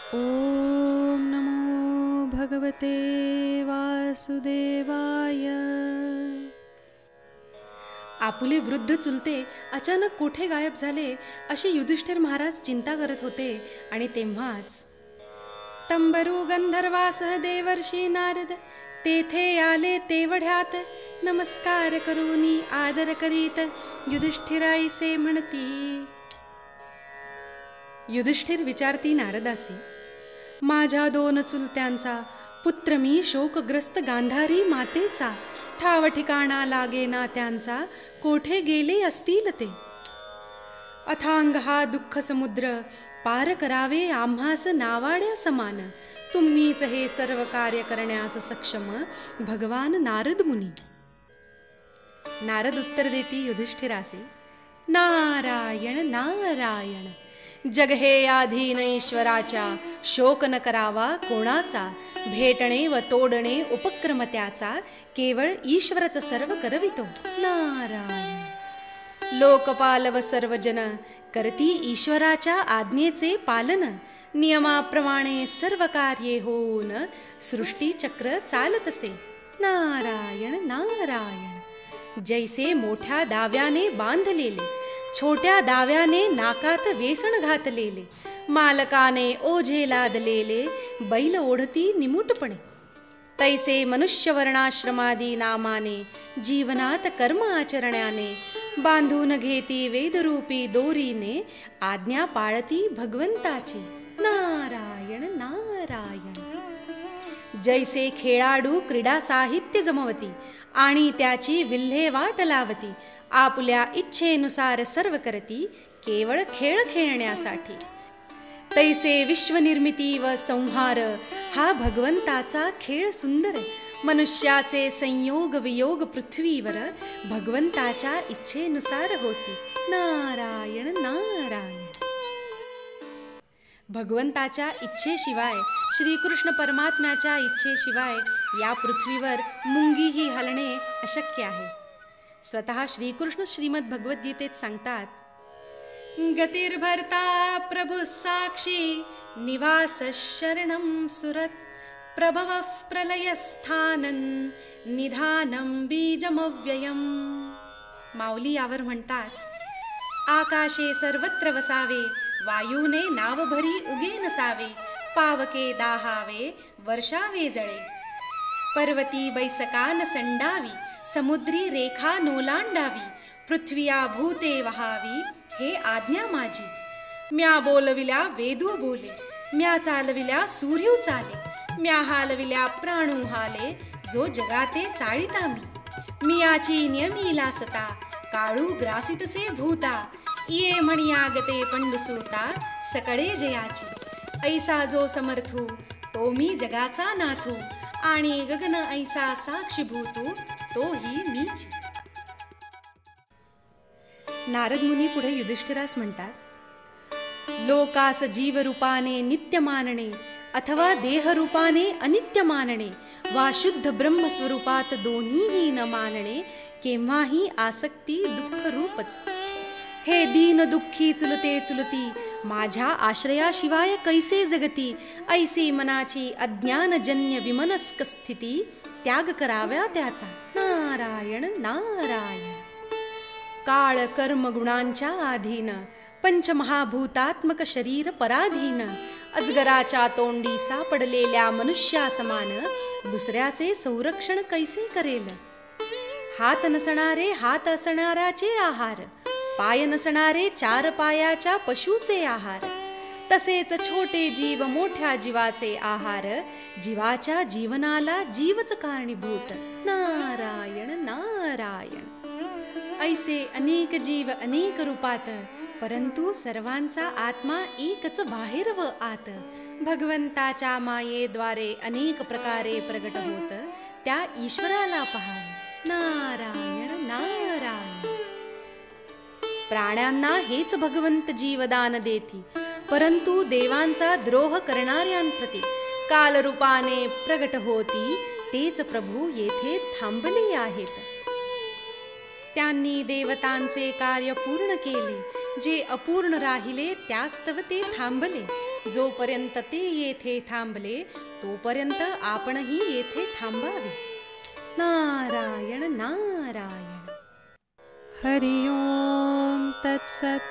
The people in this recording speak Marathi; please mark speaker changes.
Speaker 1: ओम नमो भगवते वासुदेवाय। आपुले वृद्ध चुलते अचानक कोठे गायब झाले अशी युधिष्ठिर महाराज चिंता करत होते. आणि तेव्हाच तंबरू गंधर्वासह देवर्षी नारद तेथे आले तेवढ्यात. नमस्कार करूनी आदर करीत युधिष्ठिराईसे म्हणती. युधिष्ठिर विचारती नारदासी, माझ्या दोन चुलत्यांचा पुत्र मी शोकग्रस्त गांधारी मातेचा. ठाव ठिकाणा लागेना त्यांचा, कोठे गेले असतील ते. अथांग हा दुःख समुद्र पार करावे आम्हास नावाड्या समान. तुम्हीच हे सर्व कार्य करण्यास सक्षम भगवान नारद मुनी. नारद उत्तर देती युधिष्ठिरासी, नारायण नारायण. जग हे अधीन ईश्वराच्या, शोक न करावा कोणाचा. भेटणे व तोडणे उपक्रम त्याचा, केवळ ईश्वरच सर्व करवितो. नारायण. लोकपाल व सर्वजन करती ईश्वराच्या आज्ञेचे पालन. नियमाप्रमाणे सर्व कार्ये होऊन सृष्टीचक्र चालतसे. नारायण नारायण. जैसे मोठ्या दाव्याने बांधलेले, छोट्या दाव्याने नाकात वेसण घातलेले, मालकाने ओझे लादलेले बैल ओढती निमुटपणे. तैसे मनुष्य वर्णाश्रमादी नामाने जीवनात कर्म आचरण्याने. बांधून घेती वेदरूपी दोरीने, आज्ञा पाळती भगवंताची. नारायण नारायण. जैसे खेळाडू क्रीडा साहित्य जमवती आणि त्याची विल्हेवाट लावती. आपुल्या इच्छेनुसार सर्व करती, केवळ खेळ खेळण्यासाठी. तैसे विश्वनिर्मिती व संहार हा भगवंताचा खेळ सुंदर. मनुष्याचे संयोग वियोग पृथ्वीवर भगवंताच्या इच्छेनुसार होती. नारायण नारायण. भगवंताच्या इच्छेशिवाय, श्रीकृष्ण परमात्म्याच्या इच्छेशिवाय या पृथ्वीवर मुंगीही हलणे अशक्य आहे. स्वतः श्रीकृष्ण श्रीमद भगवद्गीतेत सांगतात, गतिर्भर्ता प्रभु साक्षी निवास शरणं सुरत. प्रभव प्रलयस्थानं निधानं बीजमव्ययम्. माऊली यावर म्हणतात, आकाशे सर्वत्र वसावे, वायूने नावभरी उगे नसावे. पावके दाहावे, वर्षावे जळे. पर्वती बैसकान संडावी, समुद्री रेखा नोलांडावी. पृथ्वीया भूते वहावी, हे आज्ञा माझी. म्या बोलविल्या वेदू बोले, म्या चालविल्या सूर्यू चाले. म्या हालविल्या प्राणू हाले, जो जगाते चाळिता मी. मियाची नियमीला सता, काळू ग्रासितसे भूता. ये म्हणी आगते पंडुसूता, सकळे जयाची. ऐसा जो समर्थू, तो मी जगाचा नाथू. आणि गगन ऐसा साक्षीभूतू, तोही मीच. नारद मुनी पुढे युधिष्ठिरास म्हणतात, लोकास जीव रूपाने नित्य मानणे अथवा देह रूपाने अनित्य मानणे वा शुद्ध ब्रह्म स्वरूपात दोन्हीही न मानणे केव्हाही आसक्ती दुःख रूपच. हे दीन दुःखी चुलते चुलती, माझ्या आश्रयाशिवाय कैसे जगती. ऐसी मनाची अज्ञानजन्य विमनस्क स्थिती, त्याग कराव्या त्याचा. नारायण नारायण. काळ कर्म गुणांच्या अधीन, पंचमहाभूतात्मक शरीर पराधीन. अजगराच्या तोंडी सापडलेल्या मनुष्या समान, दुसऱ्याचे संरक्षण कैसे करेल. हात नसणारे हात असणाऱ्याचे आहार, पाय नसणारे चार पायाच्या पशुचे आहार. तसेच छोटे जीव मोठ्या जीवाचे आहार. जीवाच्या जीवनाला जीवच कारणीभूत. नारायण नारायण. ऐसे अनेक जीव अनेक रूपात, परंतु सर्वांचा आत्मा एकच बाहेर व आत. भगवंताच्या मायेद्वारे अनेक प्रकारे प्रगट होत, त्या ईश्वराला पहावे. नारायण नारायण. प्राण्यांना हेच भगवंत जीवदान देती, परंतु देवांचा द्रोह करणाऱ्यांप्रती कालरूपाने प्रगट होती. तेच प्रभू येथे थांबले आहेत. त्यांनी देवतांचे कार्य पूर्ण केले, जे अपूर्ण राहिले त्यास्तव ते थांबले. जोपर्यंत ते येथे थांबले तोपर्यंत आपणही येथे थांबावे. नारायण नारायण. हरि ओम तत्सत.